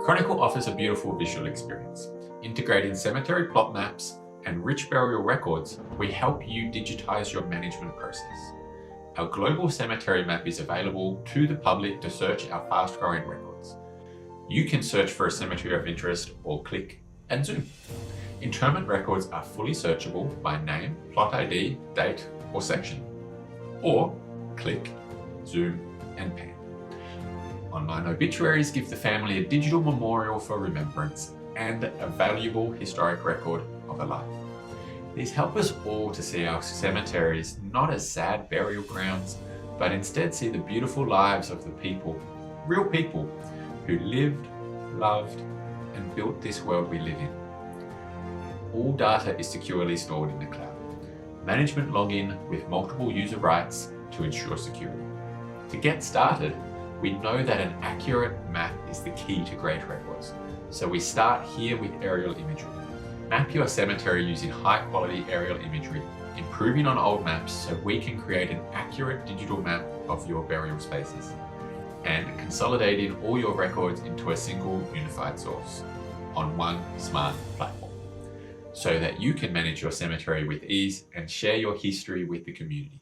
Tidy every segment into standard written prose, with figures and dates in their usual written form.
Chronicle offers a beautiful visual experience. Integrating cemetery plot maps and rich burial records, we help you digitize your management process. Our global cemetery map is available to the public to search our fast-growing records. You can search for a cemetery of interest or click and zoom. Interment records are fully searchable by name, plot ID, date, or section. Or click, zoom, and pan. Online obituaries give the family a digital memorial for remembrance and a valuable historic record of a life. These help us all to see our cemeteries not as sad burial grounds, but instead see the beautiful lives of the people, real people, who lived, loved, and built this world we live in. All data is securely stored in the cloud. Management login with multiple user rights to ensure security. To get started, we know that an accurate map is the key to great records. So we start here with aerial imagery. Map your cemetery using high-quality aerial imagery, improving on old maps so we can create an accurate digital map of your burial spaces, and consolidating all your records into a single unified source on one smart platform, so that you can manage your cemetery with ease and share your history with the community.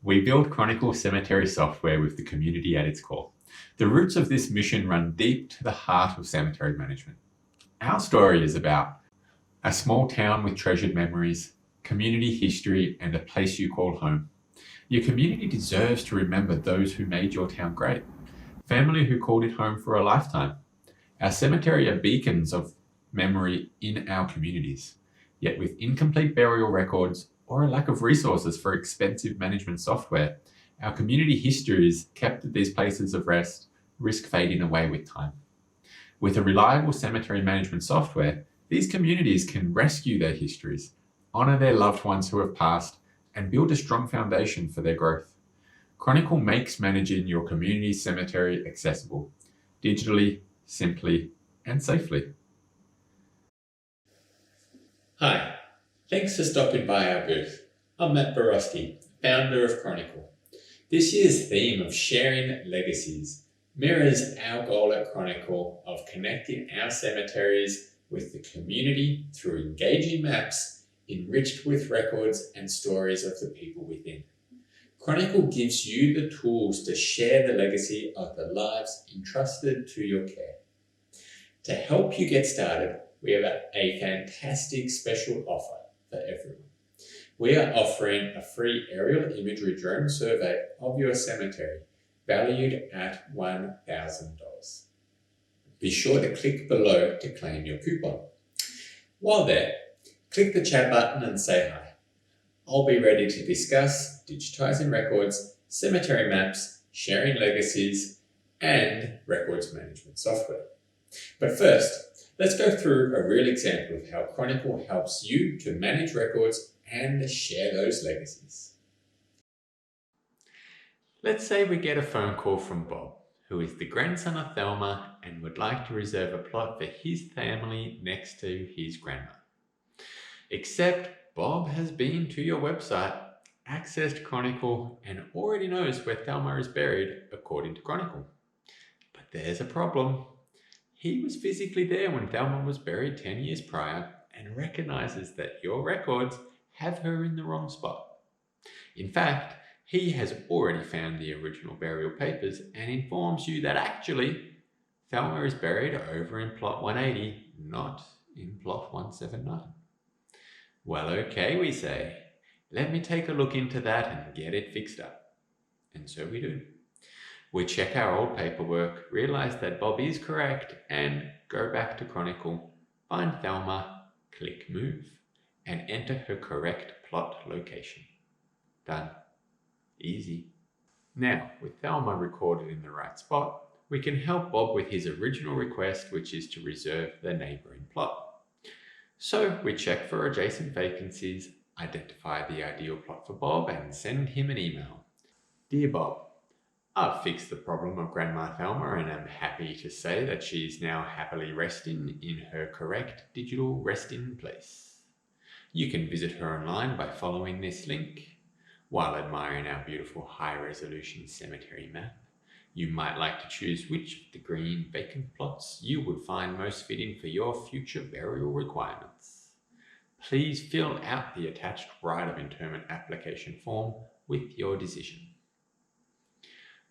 We build Chronicle cemetery software with the community at its core. The roots of this mission run deep to the heart of cemetery management. Our story is about a small town with treasured memories, community history, and a place you call home. Your community deserves to remember those who made your town great, family who called it home for a lifetime. Our cemetery are beacons of memory in our communities, yet with incomplete burial records or a lack of resources for expensive management software, our community histories kept at these places of rest risk fading away with time. With a reliable cemetery management software, these communities can rescue their histories, honor their loved ones who have passed, and build a strong foundation for their growth. Chronicle makes managing your community cemetery accessible, digitally, simply, and safely. Hi, thanks for stopping by our booth. I'm Matt Borowski, founder of Chronicle. This year's theme of sharing legacies mirrors our goal at Chronicle of connecting our cemeteries with the community through engaging maps enriched with records and stories of the people within. Chronicle gives you the tools to share the legacy of the lives entrusted to your care. To help you get started, we have a fantastic special offer for everyone. We are offering a free aerial imagery drone survey of your cemetery, valued at $1,000. Be sure to click below to claim your coupon. While there, click the chat button and say hi. I'll be ready to discuss digitizing records, cemetery maps, sharing legacies, and records management software. But first, let's go through a real example of how Chronicle helps you to manage records and share those legacies. Let's say we get a phone call from Bob, who is the grandson of Thelma and would like to reserve a plot for his family next to his grandma. Except Bob has been to your website, accessed Chronicle, and already knows where Thelma is buried according to Chronicle. But there's a problem. He was physically there when Thelma was buried 10 years prior and recognizes that your records have her in the wrong spot. In fact, he has already found the original burial papers and informs you that actually Thelma is buried over in plot 180, not in plot 179. Well, okay, we say. Let me take a look into that and get it fixed up. And so we do. We check our old paperwork, realize that Bob is correct, and go back to Chronicle, find Thelma, click Move, and enter her correct plot location. Done. Easy. Now, with Thelma recorded in the right spot, we can help Bob with his original request, which is to reserve the neighbouring plot. So we check for adjacent vacancies, identify the ideal plot for Bob, and send him an email. Dear Bob, I've fixed the problem of Grandma Thelma and am happy to say that she is now happily resting in her correct digital resting place. You can visit her online by following this link. While admiring our beautiful high-resolution cemetery map, You might like to choose which of the green vacant plots you would find most fitting for your future burial requirements. Please fill out the attached right of interment application form with your decision.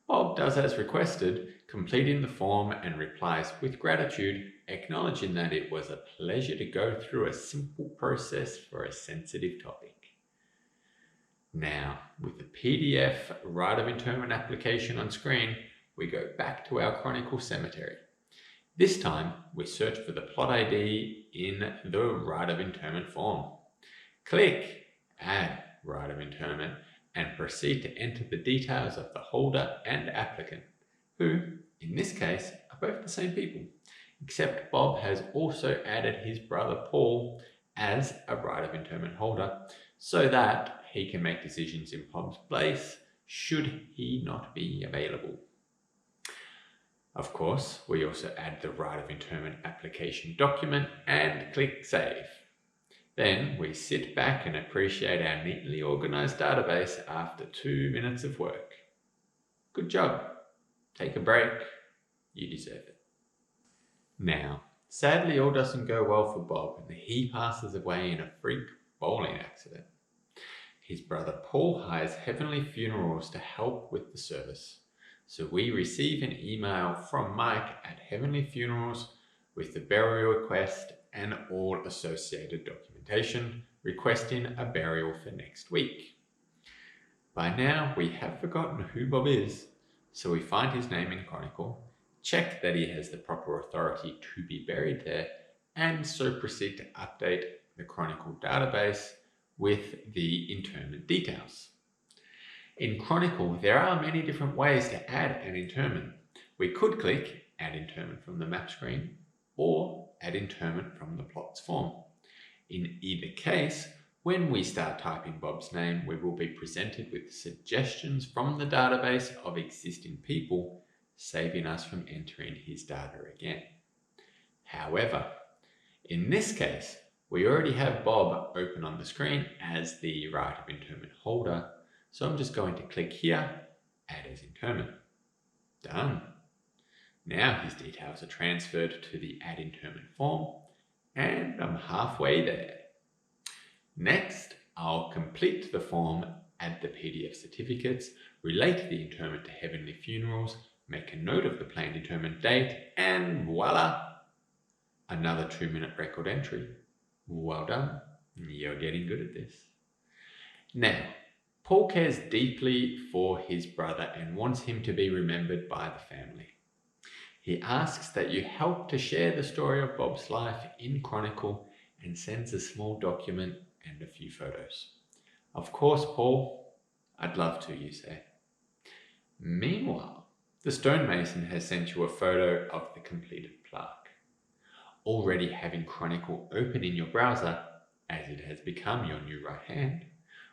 Bob does as requested, completing the form and replies with gratitude, acknowledging that it was a pleasure to go through a simple process for a sensitive topic. Now, with the PDF right of interment application on screen, we go back to our Chronicle cemetery. This time, we search for the plot ID in the right of interment form. Click Add Right of Interment and proceed to enter the details of the holder and applicant, who, in this case, are both the same people, except Bob has also added his brother Paul as a right of interment holder so that he can make decisions in Bob's place should he not be available. Of course, we also add the right of interment application document and click Save. Then we sit back and appreciate our neatly organized database after 2 minutes of work. Good job. Take a break. You deserve it. Now, sadly all doesn't go well for Bob and he passes away in a freak bowling accident. His brother Paul hires Heavenly Funerals to help with the service. So we receive an email from Mike at Heavenly Funerals with the burial request and all associated documentation requesting a burial for next week. By now we have forgotten who Bob is, so we find his name in Chronicle, check that he has the proper authority to be buried there, and so proceed to update the Chronicle database with the interment details. In Chronicle, there are many different ways to add an interment. We could click Add Interment from the map screen or Add Interment from the plots form. In either case, when we start typing Bob's name, we will be presented with suggestions from the database of existing people, saving us from entering his data again. However, in this case, we already have Bob open on the screen as the right of interment holder, so I'm just going to click here, Add as Interment. Done. Now his details are transferred to the Add Interment form, and I'm halfway there. Next, I'll complete the form, add the PDF certificates, relate the interment to Heavenly Funerals, make a note of the planned interment date, and voila! Another 2-minute record entry. Well done. You're getting good at this. Now, Paul cares deeply for his brother and wants him to be remembered by the family. He asks that you help to share the story of Bob's life in Chronicle and sends a small document and a few photos. Of course, Paul, I'd love to, you say. Meanwhile, the stonemason has sent you a photo of the completed plaque. Already having Chronicle open in your browser, as it has become your new right hand,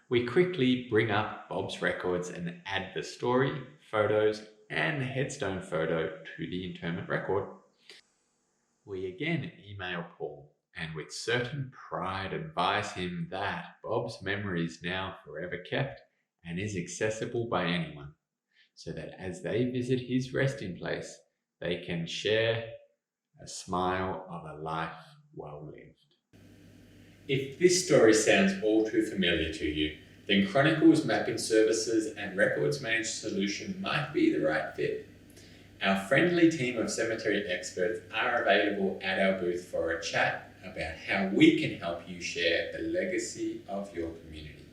we quickly bring up Bob's records and add the story, photos, and headstone photo to the interment record. We again email Paul and with certain pride advise him that Bob's memory is now forever kept and is accessible by anyone, so that as they visit his resting place, they can share a smile of a life well lived. If this story sounds all too familiar to you, then Chronicle's mapping services and records managed solution might be the right fit. Our friendly team of cemetery experts are available at our booth for a chat about how we can help you share the legacy of your community.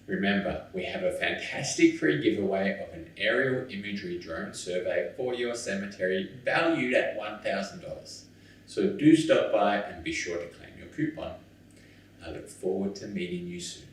Remember, we have a fantastic free giveaway of an aerial imagery drone survey for your cemetery valued at $1,000. So do stop by and be sure to claim your coupon. I look forward to meeting you soon.